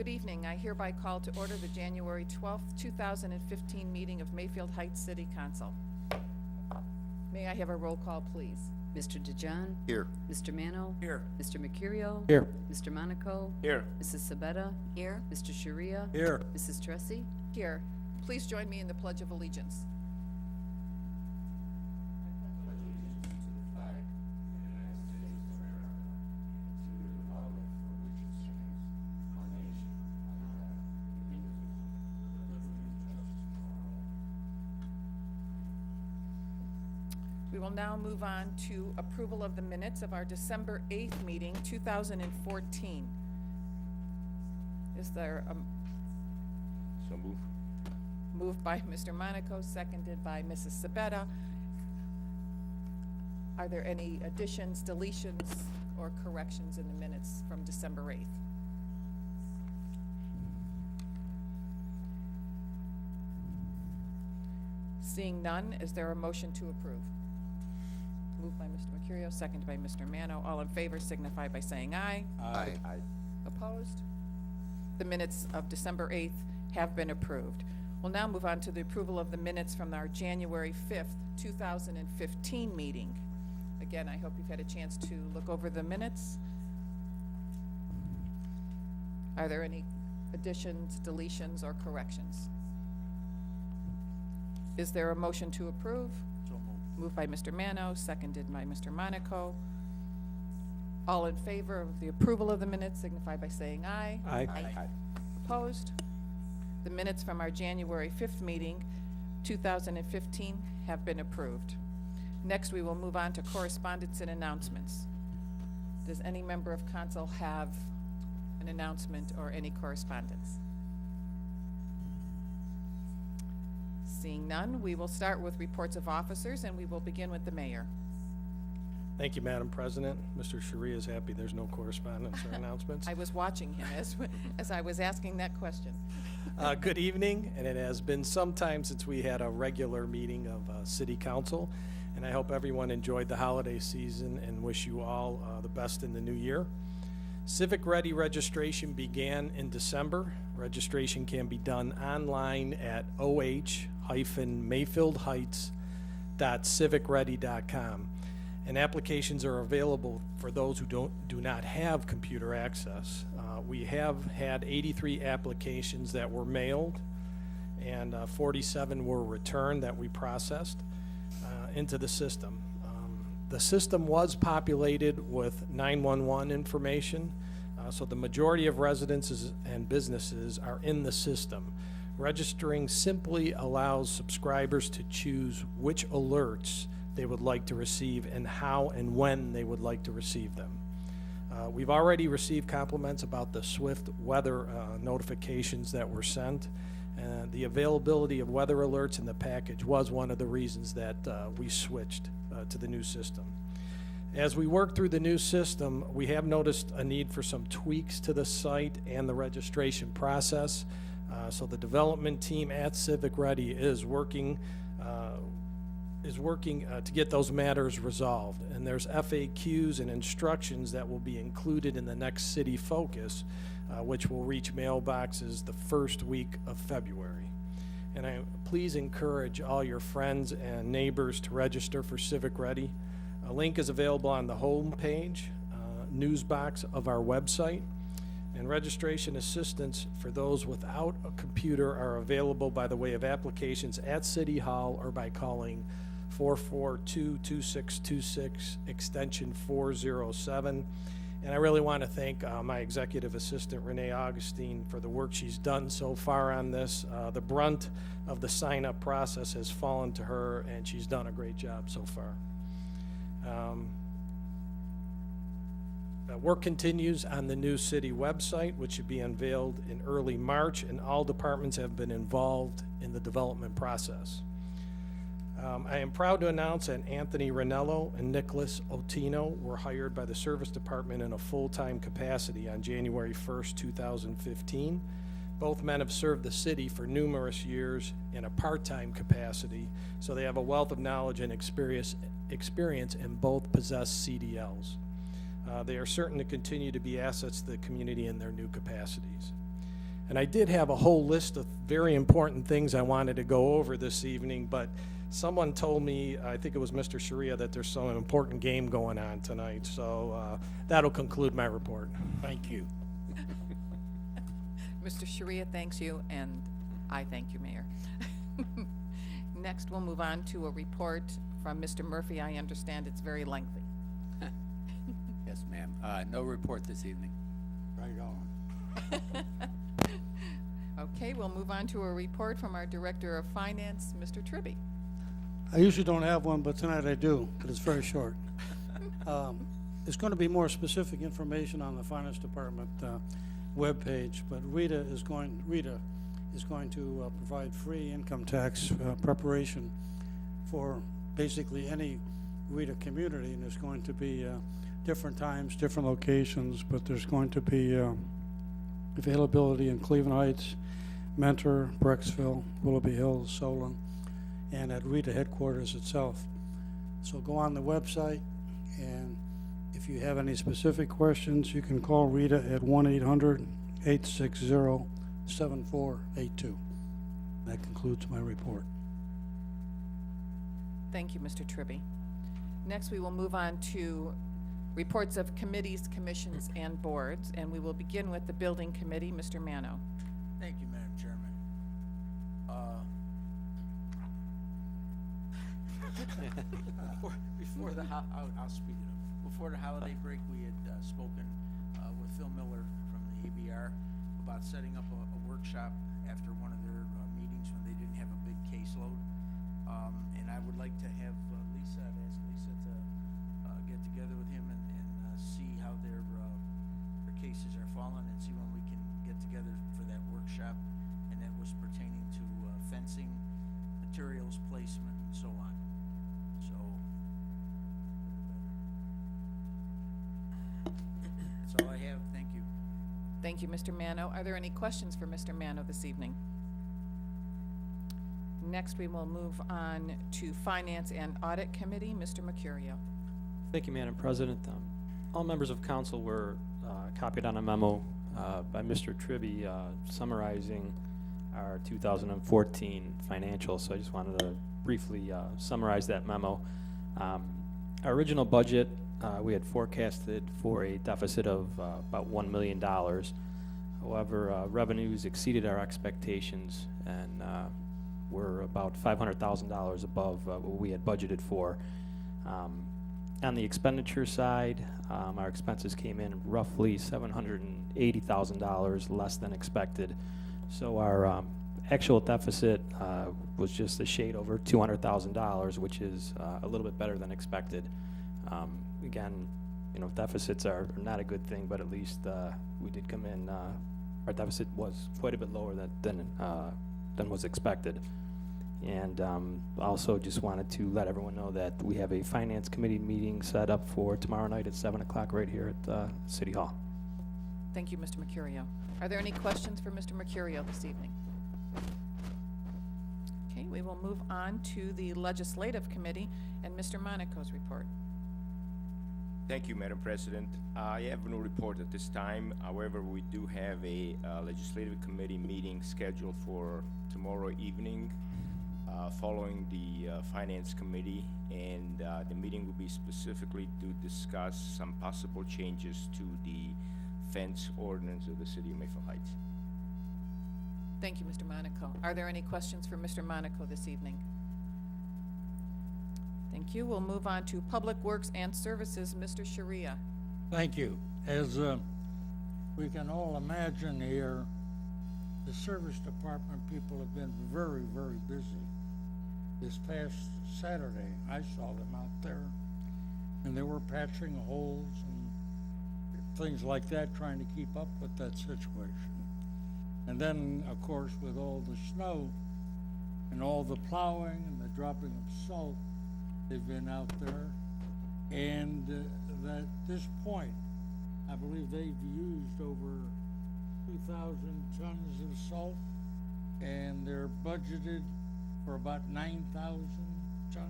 Good evening. I hereby call to order the January 12th, 2015 meeting of Mayfield Heights City Council. May I have a roll call, please? Mr. DeJohn? Here. Mr. Mano? Here. Mr. Mercurio? Here. Mr. Monaco? Here. Mrs. Sabetta? Here. Mr. Sharia? Here. Mrs. Tressi? Here. Please join me in the Pledge of Allegiance. We will now move on to approval of the minutes of our December 8th meeting, 2014. Is there a So move. moved by Mr. Monaco, seconded by Mrs. Sabetta? Are there any additions, deletions, or corrections in the minutes from December 8th? Seeing none, is there a motion to approve? Moved by Mr. Mercurio, seconded by Mr. Mano. All in favor signify by saying aye. Aye. Opposed? The minutes of December 8th have been approved. We'll now move on to the approval of the minutes from our January 5th, 2015 meeting. Again, I hope you've had a chance to look over the minutes. Are there any additions, deletions, or corrections? Is there a motion to approve? So move. Moved by Mr. Mano, seconded by Mr. Monaco. All in favor of the approval of the minutes signify by saying aye. Aye. Opposed? The minutes from our January 5th meeting, 2015, have been approved. Next, we will move on to correspondence and announcements. Does any member of council have an announcement or any correspondence? Seeing none, we will start with reports of officers, and we will begin with the mayor. Thank you, Madam President. Mr. Sharia is happy there's no correspondence or announcements. I was watching him as I was asking that question. Good evening, and it has been some time since we had a regular meeting of City Council, and I hope everyone enjoyed the holiday season and wish you all the best in the new year. Civic Ready registration began in December. Registration can be done online at oh-mayfieldheights.civicready.com. And applications are available for those who do not have computer access. We have had 83 applications that were mailed, and 47 were returned that we processed into the system. The system was populated with 911 information, so the majority of residences and businesses are in the system. Registering simply allows subscribers to choose which alerts they would like to receive and how and when they would like to receive them. We've already received compliments about the swift weather notifications that were sent. The availability of weather alerts in the package was one of the reasons that we switched to the new system. As we work through the new system, we have noticed a need for some tweaks to the site and the registration process. So the development team at Civic Ready is working to get those matters resolved. And there's FAQs and instructions that will be included in the next city focus, which will reach mailboxes the first week of February. And please encourage all your friends and neighbors to register for Civic Ready. A link is available on the home page, news box of our website. And registration assistance for those without a computer are available by the way of applications at City Hall or by calling 442-2626 extension 407. And I really want to thank my executive assistant, Renee Augustine, for the work she's done so far on this. The brunt of the sign-up process has fallen to her, and she's done a great job so far. Work continues on the new city website, which should be unveiled in early March, and all departments have been involved in the development process. I am proud to announce that Anthony Ranello and Nicholas Otino were hired by the Service Department in a full-time capacity on January 1st, 2015. Both men have served the city for numerous years in a part-time capacity, so they have a wealth of knowledge and experience and both possess CDLs. They are certain to continue to be assets to the community in their new capacities. And I did have a whole list of very important things I wanted to go over this evening, but someone told me, I think it was Mr. Sharia, that there's some important game going on tonight. So that'll conclude my report. Thank you. Mr. Sharia thanks you, and I thank you, Mayor. Next, we'll move on to a report from Mr. Murphy. I understand it's very lengthy. Yes, ma'am. No report this evening. Right on. Okay, we'll move on to a report from our Director of Finance, Mr. Tribby. I usually don't have one, but tonight I do, but it's very short. It's going to be more specific information on the Finance Department webpage, but Rita is going to provide free income tax preparation for basically any Rita community, and there's going to be different times, different locations, but there's going to be availability in Cleveland Heights, Mentor, Brecksville, Willoughby Hills, Solon, and at Rita headquarters itself. So go on the website, and if you have any specific questions, you can call Rita at 1-800-860-7482. That concludes my report. Thank you, Mr. Tribby. Next, we will move on to reports of committees, commissions, and boards, and we will begin with the Building Committee. Mr. Mano. Thank you, Madam Chairman. I'll speed it up. Before the holiday break, we had spoken with Phil Miller from the ABR about setting up a workshop after one of their meetings when they didn't have a big caseload. And I would like to have Lisa to get together with him and see how their cases are falling and see when we can get together for that workshop. And that was pertaining to fencing, materials placement, and so on. So that's all I have. Thank you. Thank you, Mr. Mano. Are there any questions for Mr. Mano this evening? Next, we will move on to Finance and Audit Committee. Mr. Mercurio. Thank you, Madam President. All members of council were copied on a memo by Mr. Tribby summarizing our 2014 financials, so I just wanted to briefly summarize that memo. Our original budget, we had forecasted for a deficit of about $1 million. However, revenues exceeded our expectations and were about $500,000 above what we had budgeted for. On the expenditure side, our expenses came in roughly $780,000 less than expected. So our actual deficit was just a shade over $200,000, which is a little bit better than expected. Again, you know, deficits are not a good thing, but at least we did come in. Our deficit was quite a bit lower than was expected. And also just wanted to let everyone know that we have a Finance Committee meeting set up for tomorrow night at 7 o'clock right here at City Hall. Thank you, Mr. Mercurio. Are there any questions for Mr. Mercurio this evening? Okay, we will move on to the Legislative Committee and Mr. Monaco's report. Thank you, Madam President. I have no report at this time. However, we do have a Legislative Committee meeting scheduled for tomorrow evening following the Finance Committee, and the meeting will be specifically to discuss some possible changes to the fence ordinance of the City of Mayfield Heights. Thank you, Mr. Monaco. Are there any questions for Mr. Monaco this evening? Thank you. We'll move on to Public Works and Services, Mr. Sharia. Thank you. As we can all imagine here, the service department people have been very, very busy. This past Saturday, I saw them out there, and they were patching holes and things like that, trying to keep up with that situation. And then, of course, with all the snow and all the plowing and the dropping of salt, they've been out there. And at this point, I believe they've used over 2,000 tons of salt, and they're budgeted for about 9,000 tons.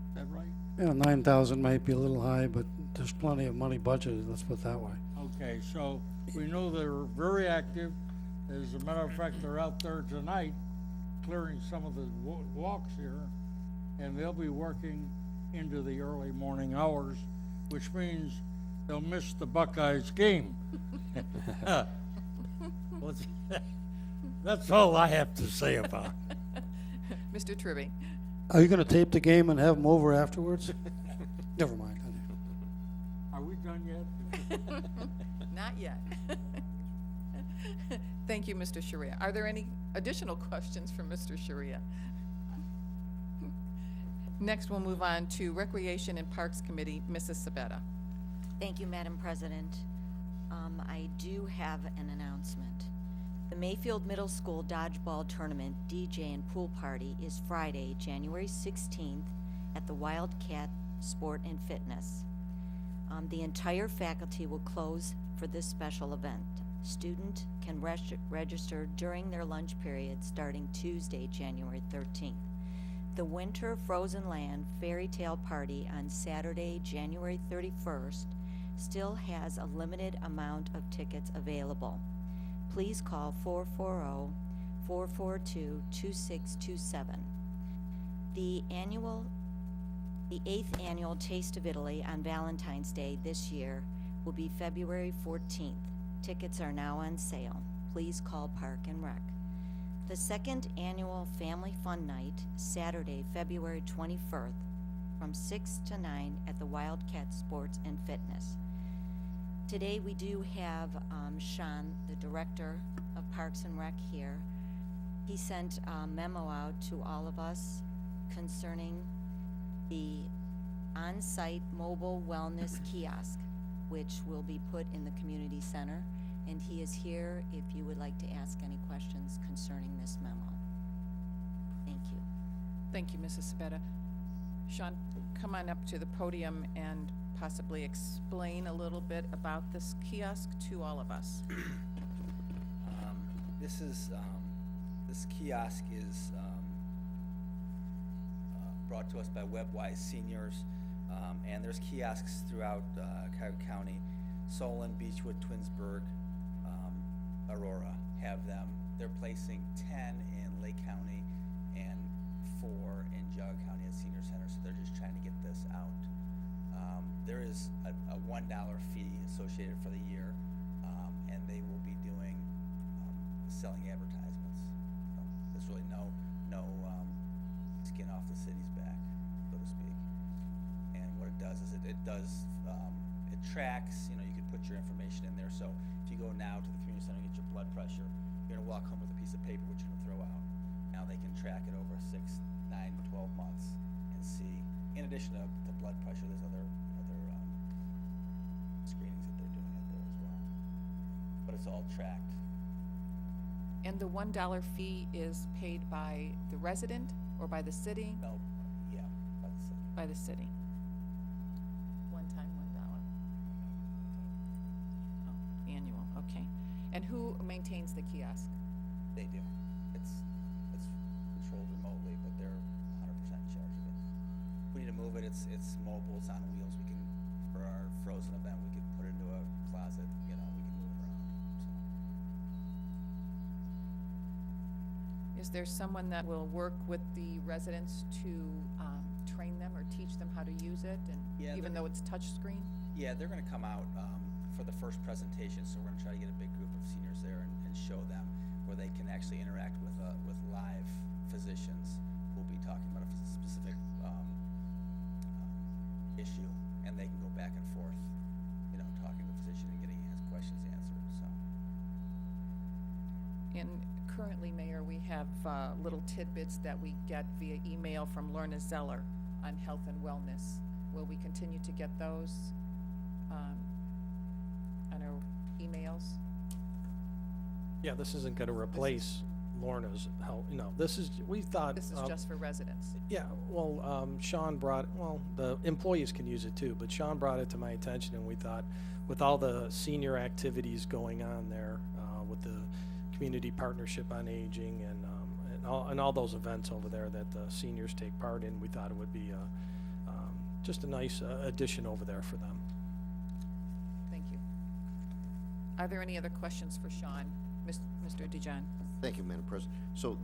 Is that right? Yeah, 9,000 might be a little high, but there's plenty of money budgeted, let's put it that way. Okay, so we know they're very active. As a matter of fact, they're out there tonight clearing some of the walks here, and they'll be working into the early morning hours, which means they'll miss the Buckeyes game. That's all I have to say about it. Mr. Trivy? Are you gonna tape the game and have them over afterwards? Never mind. Are we done yet? Not yet. Thank you, Mr. Sharia. Are there any additional questions for Mr. Sharia? Next, we'll move on to Recreation and Parks Committee, Mrs. Sabetta. Thank you, Madam President. I do have an announcement. The Mayfield Middle School Dodgeball Tournament DJ and Pool Party is Friday, January 16th at the Wildcat Sport and Fitness. The entire faculty will close for this special event. Student can register during their lunch period starting Tuesday, January 13th. The Winter Frozen Land Fairy Tale Party on Saturday, January 31st still has a limited amount of tickets available. Please call 440-442-2627. The 8th annual Taste of Italy on Valentine's Day this year will be February 14th. Tickets are now on sale. Please call Park and Rec. The 2nd annual Family Fun Night, Saturday, February 21st, from 6 to 9 at the Wildcat Sports and Fitness. Today we do have Sean, the Director of Parks and Rec, here. He sent a memo out to all of us concerning the on-site mobile wellness kiosk, which will be put in the community center. And he is here if you would like to ask any questions concerning this memo. Thank you. Thank you, Mrs. Sabetta. Sean, come on up to the podium and possibly explain a little bit about this kiosk to all of us. This kiosk is brought to us by WebWise Seniors, and there's kiosks throughout Cuyahoga County. Solon, Beechwood, Twinsburg, Aurora have them. They're placing 10 in Lake County and 4 in Geauga County at Senior Center, so they're just trying to get this out. There is a $1 fee associated for the year, and they will be doing selling advertisements. So there's really no skin off the city's back, so to speak. And what it does is it tracks. You can put your information in there. So if you go now to the community center and get your blood pressure, you're gonna walk home with a piece of paper which you're gonna throw out. Now they can track it over 6, 9, 12 months and see. In addition to blood pressure, there's other screenings that they're doing out there as well. But it's all tracked. And the $1 fee is paid by the resident or by the city? No, yeah, by the city. By the city. One time, $1. Oh, annual, okay. And who maintains the kiosk? They do. It's controlled remotely, but they're 100% in charge of it. If we need to move it, it's mobile, it's on wheels. We can, for our frozen event, we could put it into a closet, we can move it around, so. Is there someone that will work with the residents to train them or teach them how to use it, and Yeah, even though it's touchscreen? Yeah, they're gonna come out for the first presentation, so we're gonna try to get a big group of seniors there and show them where they can actually interact with live physicians who'll be talking about a specific issue, and they can go back and forth, talking to the physician and getting questions answered, so. And currently, Mayor, we have little tidbits that we get via email from Lorna Zeller on health and wellness. Will we continue to get those on our emails? Yeah, this isn't gonna replace Lorna's help, we thought. This is just for residents. Yeah, well, Sean the employees can use it too, but Sean brought it to my attention, and we thought with all the senior activities going on there, with the Community Partnership on Aging and all those events over there that the seniors take part in, we thought it would be just a nice addition over there for them. Thank you. Are there any other questions for Sean Mr. DeJohn. Thank you, Madam President. So,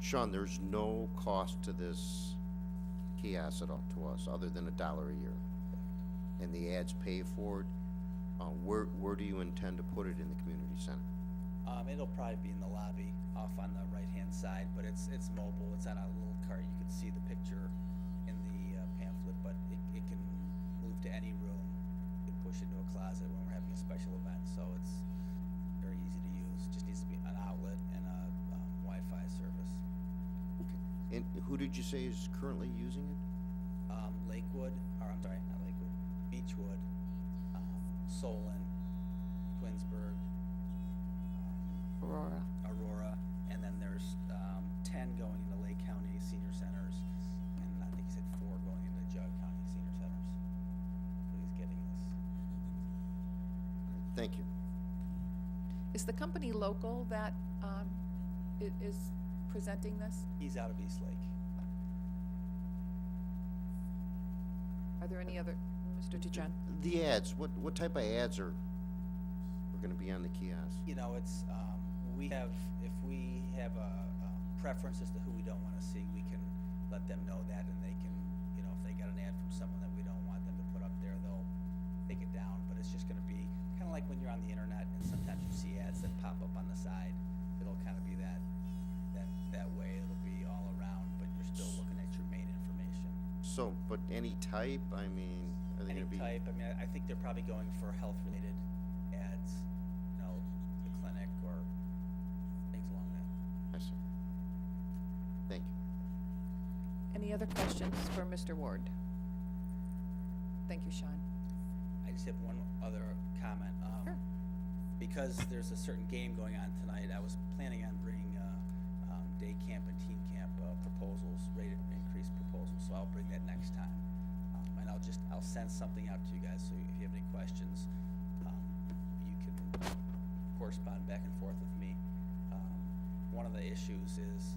Sean, there's no cost to this kiosk at all to us, other than $1 a year? And the ads pay for it? Where do you intend to put it in the community center? It'll probably be in the lobby off on the right-hand side, but it's mobile. It's on a little cart. You can see the picture in the pamphlet, but it can move to any room. You can push into a closet when we're having a special event, so it's very easy to use. Just needs to be an outlet and a Wi-Fi service. And who did you say is currently using it? Beechwood, Solon, Twinsburg, Aurora, and then there's 10 going into Lake County Senior Centers, and I think he said 4 going into Jug County Senior Centers. So he's getting this. Thank you. Is the company local that is presenting this? He's out of East Lake. Are there any other, Mr. DeJohn? The ads, what type of ads are gonna be on the kiosk? You know, it's if we have a preference as to who we don't want to see, we can let them know that, and they can, you know, if they got an ad from someone that we don't want them to put up there, they'll take it down. But it's just going to be kind of like when you're on the internet and sometimes you see ads that pop up on the side. It'll kind of be that way. It'll be all around, but you're still looking at your main information. So, but any type, I mean, are they Any gonna be? type. I mean, I think they're probably going for health-related ads, you know, the clinic or things along that. I see. Thank you. Any other questions for Mr. Ward? Thank you, Sean. I just have one other comment. Sure. Because there's a certain game going on tonight, I was planning on bringing day camp and teen camp proposals, rate increase proposals, so I'll bring that next time. And I'll send something out to you guys, so if you have any questions, you can correspond back and forth with me. One of the issues is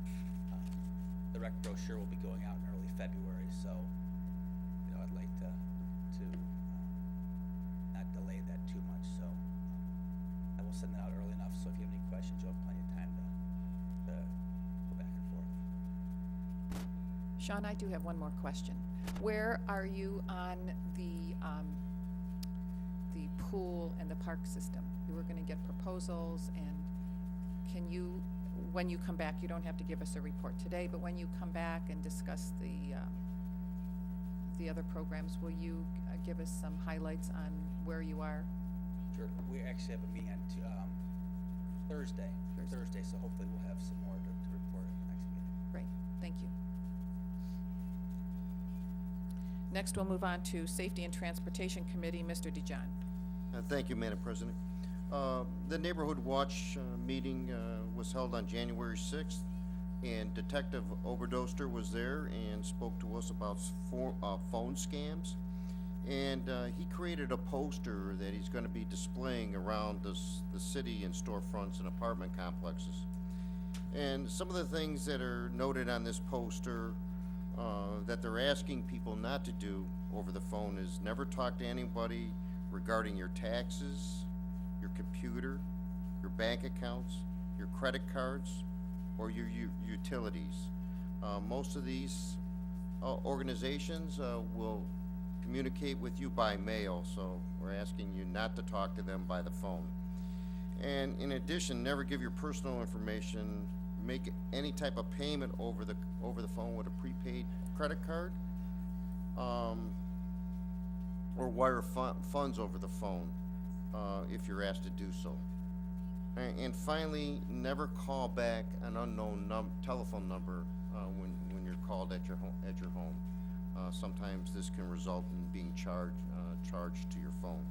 the rec brochure will be going out in early February, so you know, I'd like to not delay that too much, so I will send that out early enough, so if you have any questions, you'll have plenty of time to go back and forth. Sean, I do have one more question. Where are you on the pool and the park system? You were gonna get proposals, and can you, when you come back, you don't have to give us a report today, but when you come back and discuss the other programs, will you give us some highlights on where you are? Sure. We actually have a meeting on Thursday, so hopefully we'll have some more to report at the next meeting. Great, thank you. Next, we'll move on to Safety and Transportation Committee, Mr. DeJohn. Thank you, Madam President. The Neighborhood Watch meeting was held on January 6th, and Detective Oberdoster was there and spoke to us about phone scams. And he created a poster that he's going to be displaying around the city in storefronts and apartment complexes. And some of the things that are noted on this poster that they're asking people not to do over the phone is never talk to anybody regarding your taxes, your computer, your bank accounts, your credit cards, or your utilities. Most of these organizations will communicate with you by mail, so we're asking you not to talk to them by the phone. And in addition, never give your personal information, make any type of payment over the phone with a prepaid credit card, or wire funds over the phone if you're asked to do so. And finally, never call back an unknown telephone number when you're called at your home. Sometimes this can result in being charged to your phone.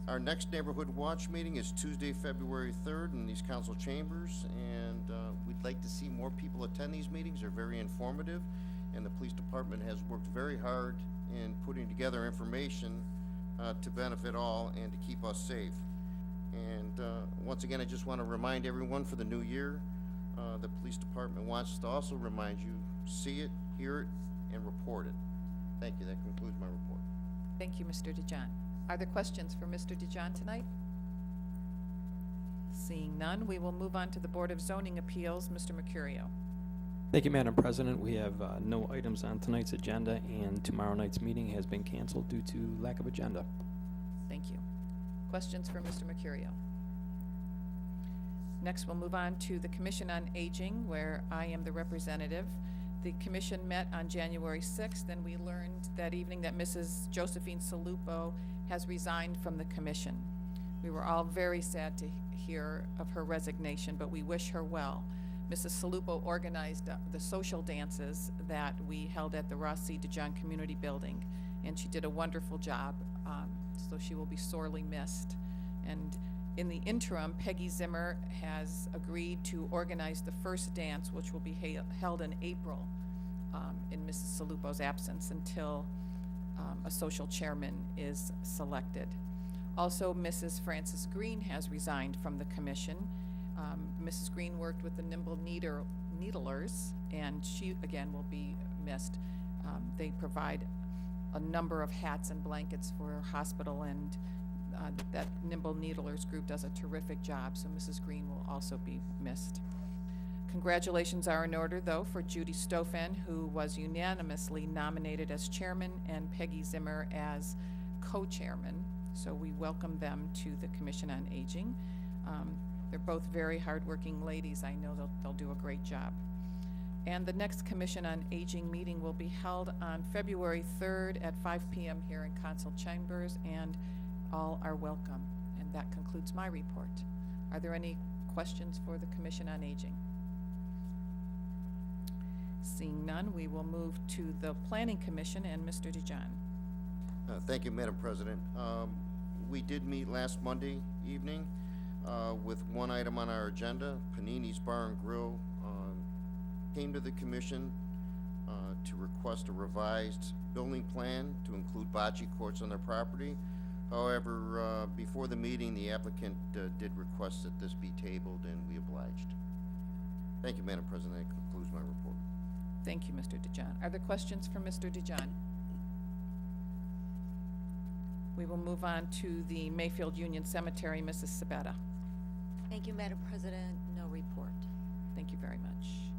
Our next Neighborhood Watch meeting is Tuesday, February 3rd in these council chambers, and we'd like to see more people attend these meetings. They're very informative, and the police department has worked very hard in putting together information to benefit all and to keep us safe. And once again, I just want to remind everyone for the new year, the police department wants to also remind you, see it, hear it, and report it. Thank you. That concludes my report. Thank you, Mr. DeJohn. Are there questions for Mr. DeJohn tonight? Seeing none, we will move on to the Board of Zoning Appeals. Mr. Mercurio. Thank you, Madam President. We have no items on tonight's agenda, and tomorrow night's meeting has been canceled due to lack of agenda. Thank you. Questions for Mr. Mercurio? Next, we'll move on to the Commission on Aging, where I am the representative. The commission met on January 6th, and we learned that evening that Mrs. Josephine Salupo has resigned from the commission. We were all very sad to hear of her resignation, but we wish her well. Mrs. Salupo organized the social dances that we held at the Ross C. DeJohn Community Building, and she did a wonderful job, so she will be sorely missed. And in the interim, Peggy Zimmer has agreed to organize the first dance, which will be held in April in Mrs. Salupo's absence until a social chairman is selected. Also, Mrs. Frances Green has resigned from the commission. Mrs. Green worked with the Nimble Needlers, and she, again, will be missed. They provide a number of hats and blankets for our hospital, and that Nimble Needlers group does a terrific job, so Mrs. Green will also be missed. Congratulations are in order, though, for Judy Stofan, who was unanimously nominated as chairman, and Peggy Zimmer as co-chairman. So we welcome them to the Commission on Aging. They're both very hardworking ladies. I know they'll do a great job. And the next Commission on Aging meeting will be held on February 3rd at 5 p.m. here in Council Chambers, and all are welcome. And that concludes my report. Are there any questions for the Commission on Aging? Seeing none, we will move to the Planning Commission and Mr. DeJohn. Thank you, Madam President. We did meet last Monday evening with one item on our agenda. Panini's Bar and Grill came to the commission to request a revised building plan to include bocce courts on their property. However, before the meeting, the applicant did request that this be tabled, and we obliged. Thank you, Madam President. That concludes my report. Thank you, Mr. DeJohn. Are there questions for Mr. DeJohn? We will move on to the Mayfield Union Cemetery. Mrs. Sabetta. Thank you, Madam President. No report. Thank you very much.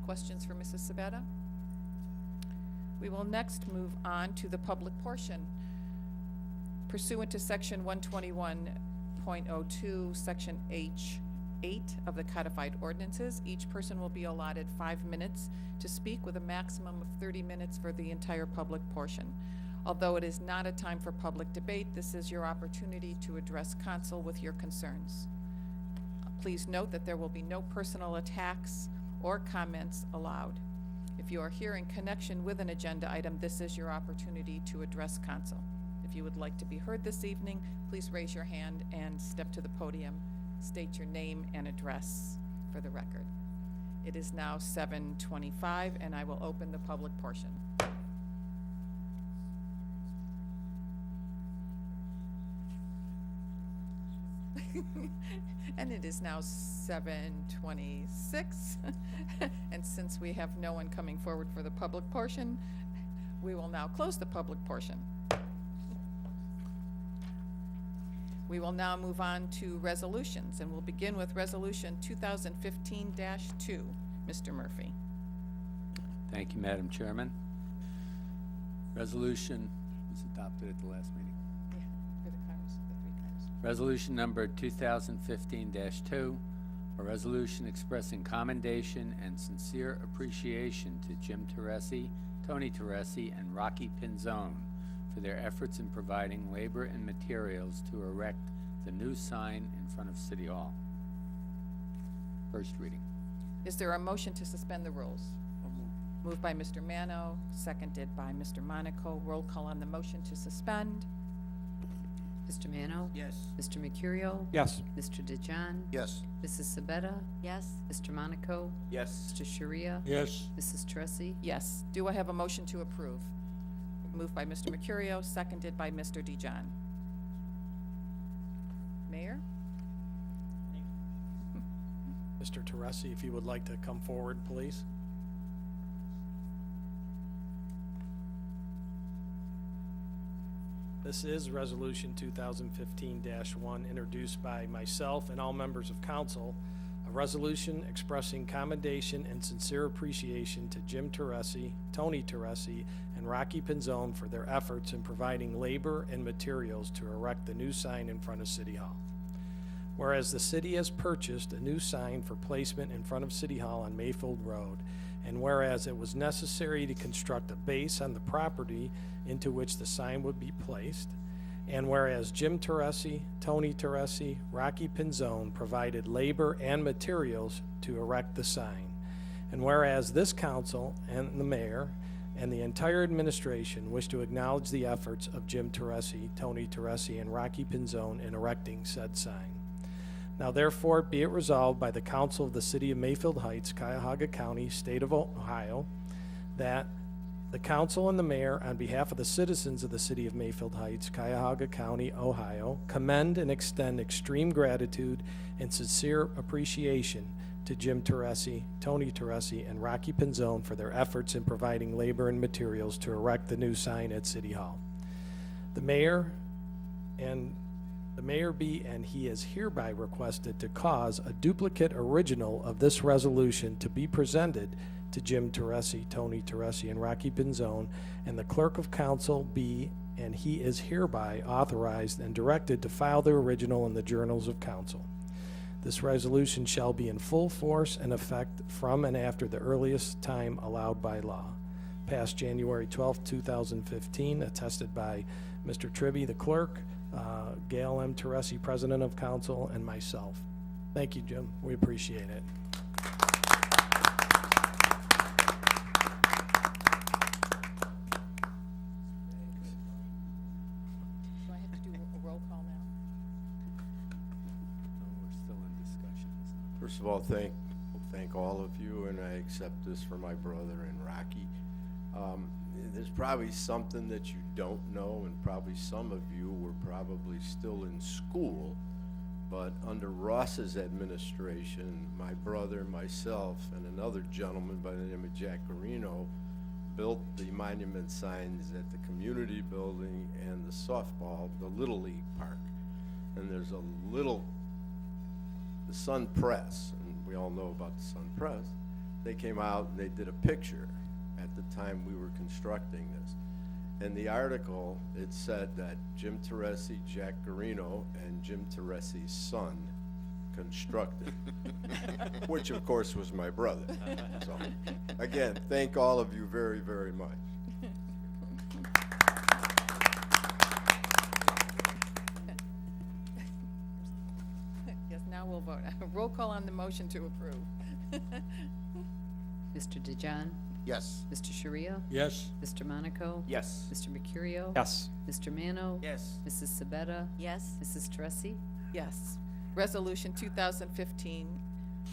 Questions for Mrs. Sabetta? We will next move on to the public portion. Pursuant to Section 121.02, Section H8 of the Codified Ordinances, each person will be allotted 5 minutes to speak, with a maximum of 30 minutes for the entire public portion. Although it is not a time for public debate, this is your opportunity to address council with your concerns. Please note that there will be no personal attacks or comments allowed. If you are here in connection with an agenda item, this is your opportunity to address council. If you would like to be heard this evening, please raise your hand and step to the podium. State your name and address for the record. It is now 7:25, and I will open the public portion. And it is now 7:26, and since we have no one coming forward for the public portion, we will now close the public portion. We will now move on to resolutions, and we'll begin with Resolution 2015-2. Mr. Murphy. Thank you, Madam Chairman. Resolution was adopted at the last meeting. Yeah, for the cars, the 3 cars. Resolution number 2015-2, a resolution expressing commendation and sincere appreciation to Jim Teresi, Tony Teresi, and Rocky Pinzone for their efforts in providing labor and materials to erect the new sign in front of City Hall. First reading. Is there a motion to suspend the rules? Moved by Mr. Mano, seconded by Mr. Monaco. Roll call on the motion to suspend. Mr. Mano? Yes. Mr. Mercurio? Yes. Mr. DeJohn? Yes. Mrs. Sabetta? Yes. Mr. Monaco? Yes. Mr. Sharia? Yes. Mrs. Teresi? Yes. Do I have a motion to approve? Moved by Mr. Mercurio, seconded by Mr. DeJohn. Mayor? Mr. Teresi, if you would like to come forward, please. This is Resolution 2015-1, introduced by myself and all members of council, a resolution expressing commendation and sincere appreciation to Jim Teresi, Tony Teresi, and Rocky Pinzone for their efforts in providing labor and materials to erect the new sign in front of City Hall. Whereas the city has purchased a new sign for placement in front of City Hall on Mayfield Road, and whereas it was necessary to construct a base on the property into which the sign would be placed, and whereas Jim Teresi, Tony Teresi, Rocky Pinzone provided labor and materials to erect the sign, and whereas this council and the mayor and the entire administration wish to acknowledge the efforts of Jim Teresi, Tony Teresi, and Rocky Pinzone in erecting said sign. Now therefore be it resolved by the Council of the City of Mayfield Heights, Cuyahoga County, State of Ohio, that the council and the mayor, on behalf of the citizens of the City of Mayfield Heights, Cuyahoga County, Ohio, commend and extend extreme gratitude and sincere appreciation to Jim Teresi, Tony Teresi, and Rocky Pinzone for their efforts in providing labor and materials to erect the new sign at City Hall. The mayor be and he is hereby requested to cause a duplicate original of this resolution to be presented to Jim Teresi, Tony Teresi, and Rocky Pinzone, and the clerk of council be and he is hereby authorized and directed to file the original in the journals of council. This resolution shall be in full force and effect from and after the earliest time allowed by law. Passed January 12, 2015, attested by Mr. Tribby, the clerk, Gail M. Teresi, President of Council, and myself. Thank you, Jim. We appreciate it. Do I have to do a roll call now? No, we're still in discussions. First of all, thank all of you, and I accept this for my brother and Rocky. There's probably something that you don't know, and probably some of you were probably still in school, but under Ross's administration, my brother, myself, and another gentleman by the name of Jack Garino built the monument signs at the community building and the Little League Park. And there's the Sun Press, and we all know about the Sun Press. They came out and they did a picture at the time we were constructing this. In the article, it said that Jim Teresi, Jack Garino, and Jim Teresi's son constructed, which of course was my brother. So, again, thank all of you very, very much. Yes, now we'll vote. Roll call on the motion to approve. Mr. DeJohn? Yes. Mr. Sharia? Yes, Mr. Monaco? Yes. Mr. Mercurio? Yes. Mr. Mano? Yes. Mrs. Sabetta? Yes, Mrs. Teresi? Yes. Resolution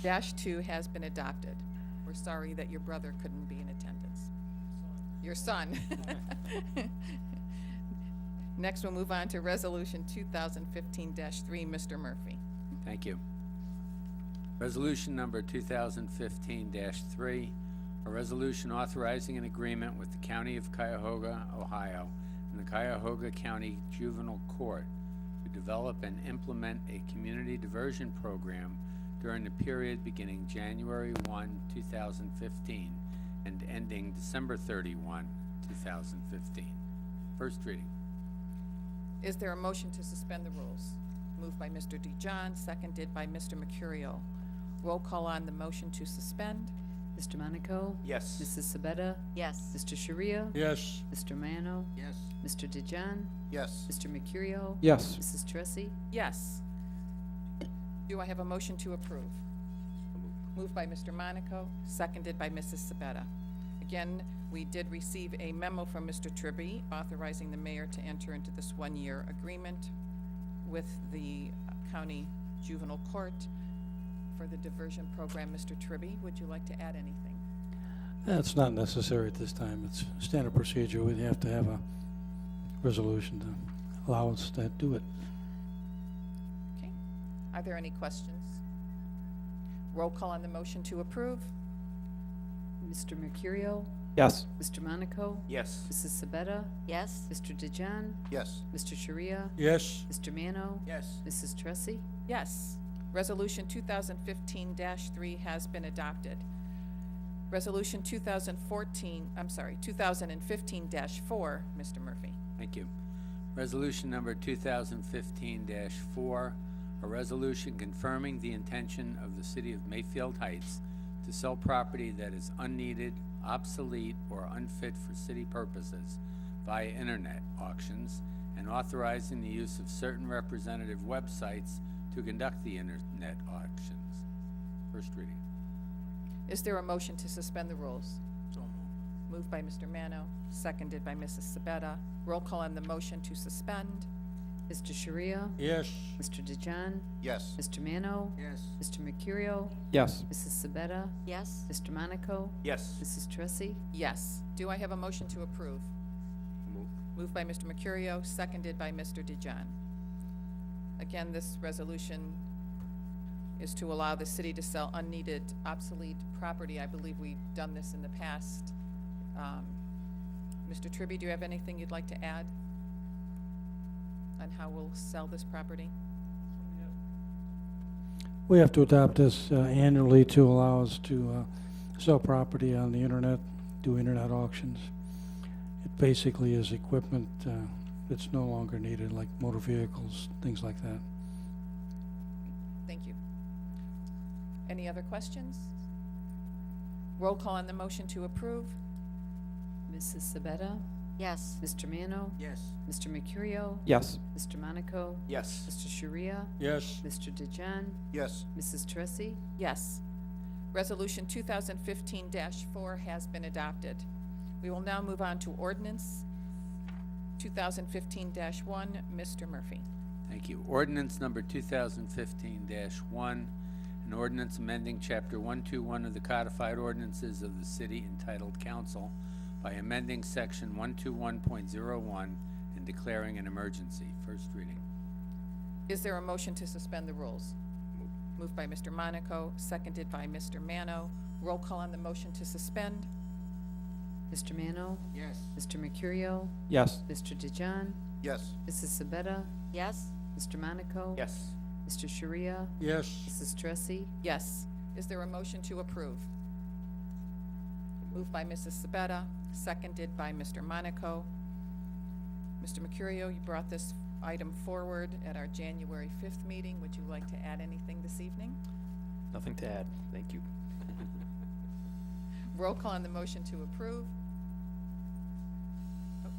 2015-2 has been adopted. We're sorry that your brother couldn't be in attendance. Your son. Next, we'll move on to Resolution 2015-3. Mr. Murphy. Thank you. Resolution number 2015-3, a resolution authorizing an agreement with the County of Cuyahoga, Ohio, and the Cuyahoga County Juvenile Court to develop and implement a community diversion program during the period beginning January 1, 2015, and ending December 31, 2015. First reading. Is there a motion to suspend the rules? Moved by Mr. DeJohn, seconded by Mr. Mercurio. Roll call on the motion to suspend. Mr. Monaco? Yes. Mrs. Sabetta? yes, Mr. Sharia? yes, Mr. Mano? Yes. Mr. DeJohn? Yes. Mr. Mercurio? Yes. Mrs. Teresi? Yes. Do I have a motion to approve? Moved by Mr. Monaco, seconded by Mrs. Sabetta. Again, we did receive a memo from Mr. Tribby authorizing the mayor to enter into this one-year agreement with the county juvenile court for the diversion program. Mr. Tribby, would you like to add anything? That's not necessary at this time. It's standard procedure. We'd have to have a resolution to allow us to do it. Okay. Are there any questions? Roll call on the motion to approve. Mr. Mercurio? Yes. Mr. Monaco? Yes. Mrs. Sabetta? Yes? Mr. DeJohn? Yes. Mr. Sharia? Yes. Mr. Mano? Yes. Mrs. Tressi? Yes. Resolution 2015-3 has been adopted. Resolution 2015-4, Mr. Murphy. Thank you. Resolution number 2015-4, a resolution confirming the intention of the City of Mayfield Heights to sell property that is unneeded, obsolete, or unfit for city purposes via internet auctions, and authorizing the use of certain representative websites to conduct the internet auctions. First reading. Is there a motion to suspend the rules? So moved. Moved by Mr. Mano, seconded by Mrs. Sabetta. Roll call on the motion to suspend. Mr. Sharia? Yes. Mr. DeJohn? Yes. Mr. Mano? Yes. Mr. Mercurio? Yes. Mrs. Sabetta? Yes? Mr. Monaco? Yes. Mrs. Tressi? Yes. Do I have a motion to approve? Moved by Mr. Mercurio, seconded by Mr. DeJohn. Again, this resolution is to allow the city to sell unneeded, obsolete property. I believe we've done this in the past. Mr. Tribby, do you have anything you'd like to add on how we'll sell this property? We have to adopt this annually to allow us to sell property on the internet, do internet auctions. It basically is equipment that's no longer needed, like motor vehicles, things like that. Thank you. Any other questions? Roll call on the motion to approve. Mrs. Sabetta? Yes? Mr. Mano? Yes. Mr. Mercurio? Yes. Mr. Monaco? Yes. Mr. Sharia? Yes. Mr. DeJohn? Yes. Mrs. Tressi? Yes. Resolution 2015-4 has been adopted. We will now move on to ordinance 2015-1. Mr. Murphy. Thank you. Ordinance number 2015-1, an ordinance amending Chapter 121 of the Codified Ordinances of the City entitled Council by amending Section 121.01 and declaring an emergency. First reading. Is there a motion to suspend the rules? Moved by Mr. Monaco, seconded by Mr. Mano. Roll call on the motion to suspend. Mr. Mano? Yes. Mr. Mercurio? Yes. Mr. DeJohn? Yes. Mrs. Sabetta? Yes? Mr. Monaco? Yes. Mr. Sharia? Yes. Mrs. Tressi? Yes. Is there a motion to approve? Moved by Mrs. Sabetta, seconded by Mr. Monaco. Mr. Mercurio, you brought this item forward at our January 5th meeting. Would you like to add anything this evening? Nothing to add. Thank you. Roll call on the motion to approve. Oh,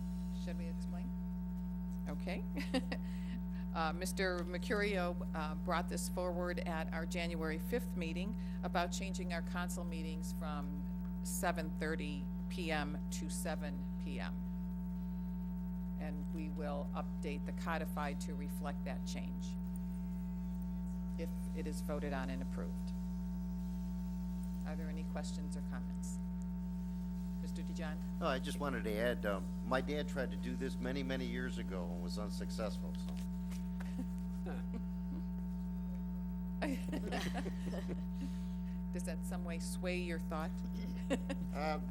should we explain? Okay. Mr. Mercurio brought this forward at our January 5th meeting about changing our council meetings from 7:30 p.m. to 7 p.m. And we will update the codified to reflect that change if it is voted on and approved. Are there any questions or comments? Mr. DeJohn? Oh, I just wanted to add, my dad tried to do this many, many years ago and was unsuccessful, so. Does that some way sway your thought?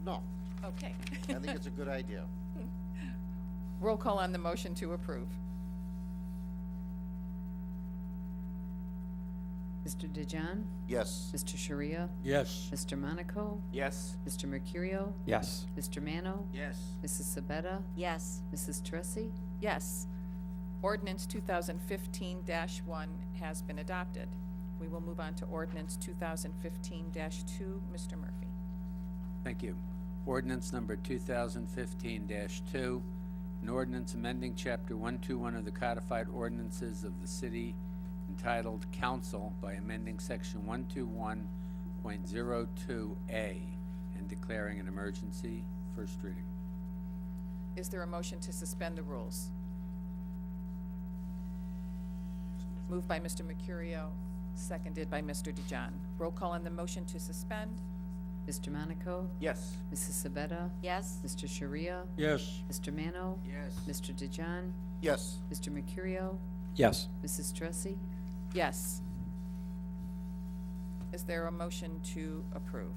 No, Okay. I think it's a good idea. Roll call on the motion to approve. Mr. DeJohn? Yes. Mr. Sharia? Yes. Mr. Monaco? Yes. Mr. Mercurio? Yes. Mr. Mano? Yes. Mrs. Sabetta? Yes? Mrs. Tressi? Yes. Ordinance 2015-1 has been adopted. We will move on to ordinance 2015-2. Mr. Murphy. Thank you. Ordinance number 2015-2, an ordinance amending Chapter 121 of the Codified Ordinances of the City entitled Council by amending Section 121.02A and declaring an emergency. First reading. Is there a motion to suspend the rules? Moved by Mr. Mercurio, seconded by Mr. DeJohn. Roll call on the motion to suspend. Mr. Monaco? Yes. Mrs. Sabetta? Yes? Mr. Sharia? Yes. Mr. Mano? Yes. Mr. DeJohn? Yes. Mr. Mercurio? Yes. Mrs. Tressi? Yes. Is there a motion to approve?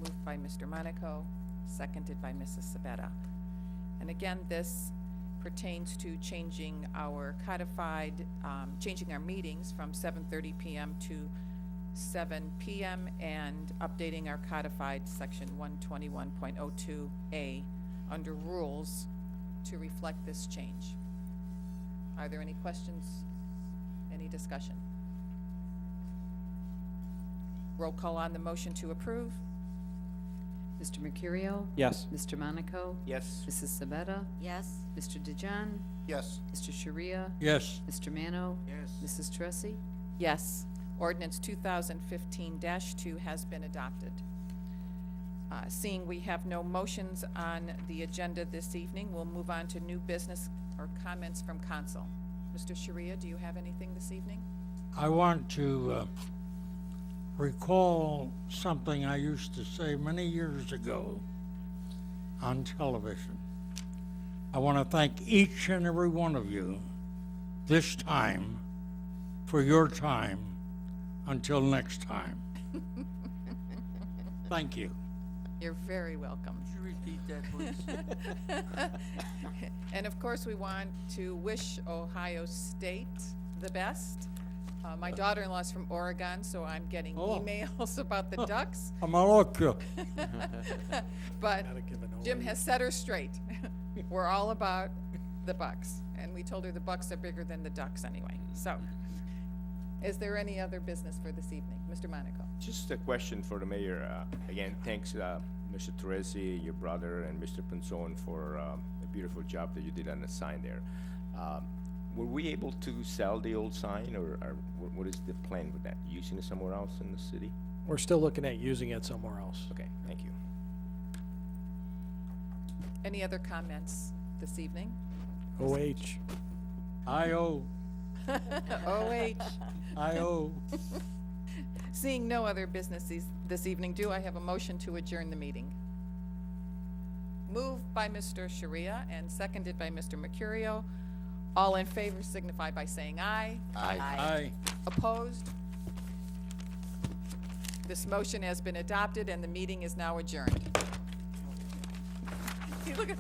moved by Mr. Monaco, seconded by Mrs. Sabetta. And again, this pertains to changing our codified, changing our meetings from 7:30 PM to 7 PM and updating our codified section 121.02A under rules to reflect this change. Are there any questions? Any discussion? Roll call on the motion to approve. Mr. Mercurio? Yes. Mr. Monaco? Yes. Mrs. Sabetta? Yes, Mr. DeJohn? Yes. Mr. Sharia? Yes, Mr. Mano? Yes. Mrs. Tressi? Yes. Ordinance 2015-2 has been adopted. Seeing we have no motions on the agenda this evening, we'll move on to new business or comments from council. Mr. Sharia, do you have anything this evening? I want to recall something I used to say many years ago on television. I want to thank each and every one of you this time for your time until next time. Thank you. You're very welcome. Could you repeat that, please? And of course, we want to wish Ohio State the best. My daughter-in-law's from Oregon, so I'm getting Oh. emails about the Ducks. I'm a local. But Gotta give it Jim away. has set her straight. We're all about the Bucks, and we told her the Bucks are bigger than the Ducks anyway. So, is there any other business for this evening? Mr. Monaco? Just a question for the mayor. Again, thanks, Mr. Teresi, your brother, and Mr. Pinzon for a beautiful job that you did on the sign there. Were we able to sell the old sign, or what is the plan with that? Using it somewhere else in the city? We're still looking at using it somewhere else. Okay, thank you. Any other comments this evening? OH. I-O, OH. I-O. Seeing no other business this evening, do I have a motion to adjourn the meeting? Moved by Mr. Sharia and seconded by Mr. Mercurio. All in favor signify by saying aye. Aye. Opposed? This motion has been adopted and the meeting is now adjourned. See, look at